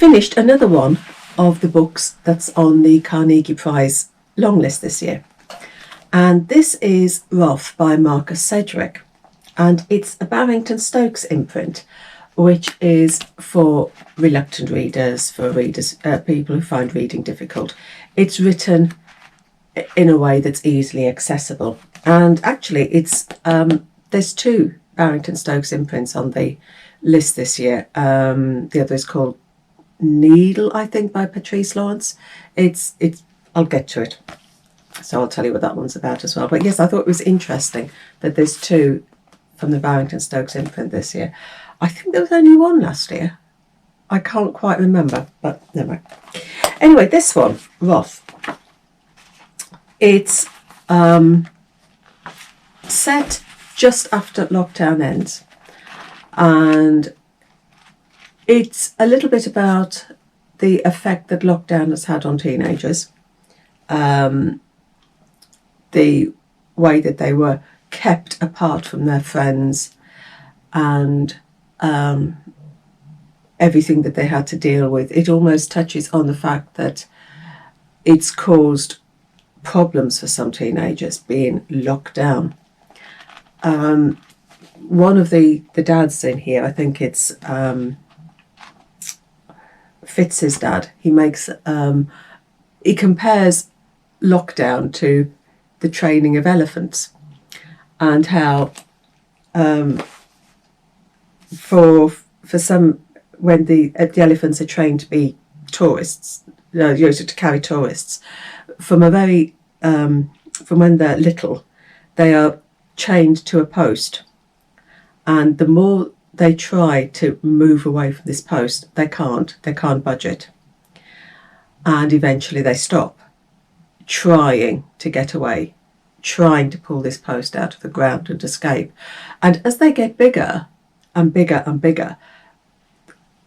finished another one of the books that's on the Carnegie Prize long list this year. And this is Wrath by Marcus Sedgwick. And it's a Barrington Stokes imprint, which is for reluctant readers, for readers, people who find reading difficult. It's written in a way that's easily accessible. And actually, it's there's two Barrington Stokes imprints on the list this year. The other is called Needle, I think, by Patrice Lawrence. It's I'll get to it, so I'll tell you what that one's about as well. But yes, I thought it was interesting that there's two from the Barrington Stokes imprint this year. I think there was only one last year. I can't quite remember, but never mind. Anyway, this one, Wrath. It's set just after lockdown ends, and it's a little bit about the effect that lockdown has had on teenagers, the way that they were kept apart from their friends, and everything that they had to deal with. It almost touches on the fact that it's caused problems for some teenagers being locked down. One of the dads in here, I think it's Fitz's dad, he makes he compares lockdown to the training of elephants, and how for some, when the elephants are trained to be tourists, to carry tourists, from a very from when they're little, they are chained to a post, and the more they try to move away from this post, they can't budge it, and eventually they stop trying to get away, trying to pull this post out of the ground and escape. And as they get bigger and bigger and bigger,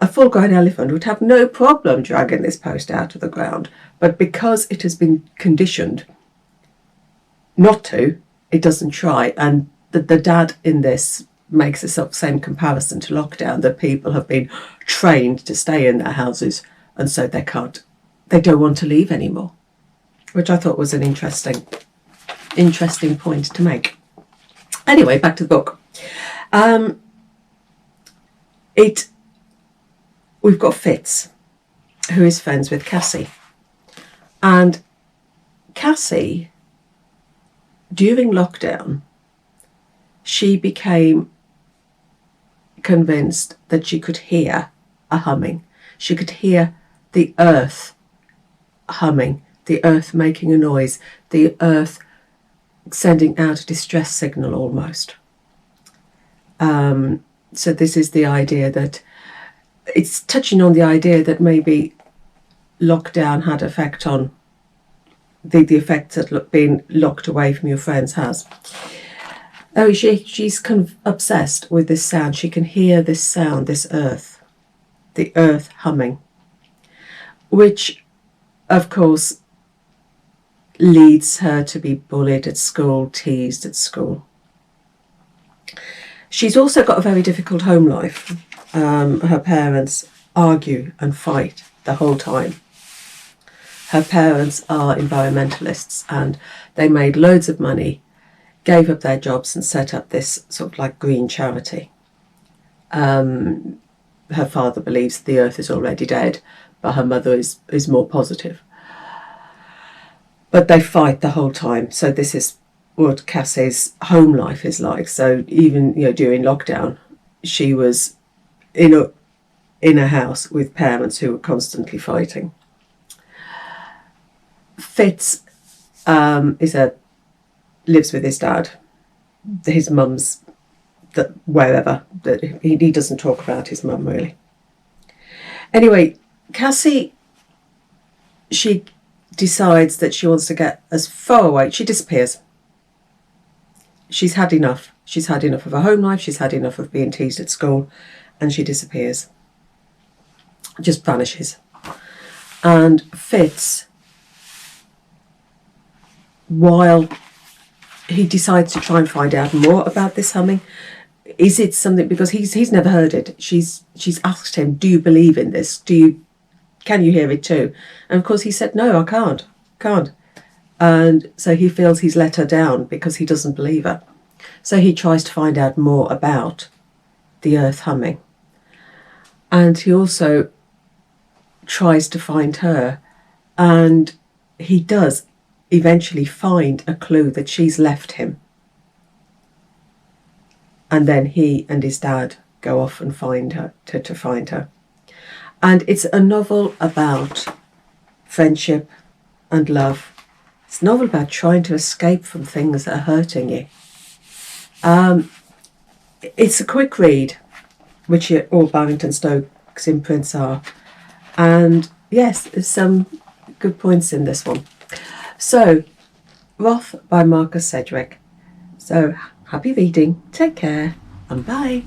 a full-grown elephant would have no problem dragging this post out of the ground, but because it has been conditioned not to, it doesn't try. And the dad in this makes this same comparison to lockdown, that people have been trained to stay in their houses, and so they don't want to leave anymore, which I thought was an interesting point to make. Anyway, back to the book. We've got Fitz, who is friends with Cassie, and Cassie, during lockdown, she became convinced that she could hear a humming. She could hear the earth humming, the earth making a noise, the earth sending out a distress signal almost. So this is the idea that it's touching on the idea that maybe lockdown had effect on the effect that being locked away from your friends has. Oh, she's kind of obsessed with this sound. She can hear this sound, this earth, the earth humming, which, of course, leads her to be bullied at school, teased at school. She's also got a very difficult home life. Her parents argue and fight the whole time. Her parents are environmentalists, and they made loads of money, gave up their jobs and set up this sort of like green charity. Her father believes the earth is already dead, but her mother is more positive. But they fight the whole time. So this is what Cassie's home life is like. So even during lockdown, she was in a house with parents who were constantly fighting. Fitz lives with his dad. His mum's wherever. He doesn't talk about his mum really. Anyway, Cassie, she decides that she wants to get as far away. She disappears. She's had enough. She's had enough of her home life. She's had enough of being teased at school, and she disappears. Just vanishes. And Fitz, while he decides to try and find out more about this humming, is it something, because he's never heard it. She's asked him, do you believe in this? Do you can you hear it too? And of course he said, no, I can't. And so he feels he's let her down because he doesn't believe her. So he tries to find out more about the earth humming. And he also tries to find her, and he does eventually find a clue that she's left him. And then he and his dad go off and find her, to find her. And it's a novel about friendship and love. It's a novel about trying to escape from things that are hurting you. It's a quick read, which all Barrington Stokes imprints are. And yes, there's some good points in this one. So, Wrath by Marcus Sedgwick. So, happy reading, take care, and bye.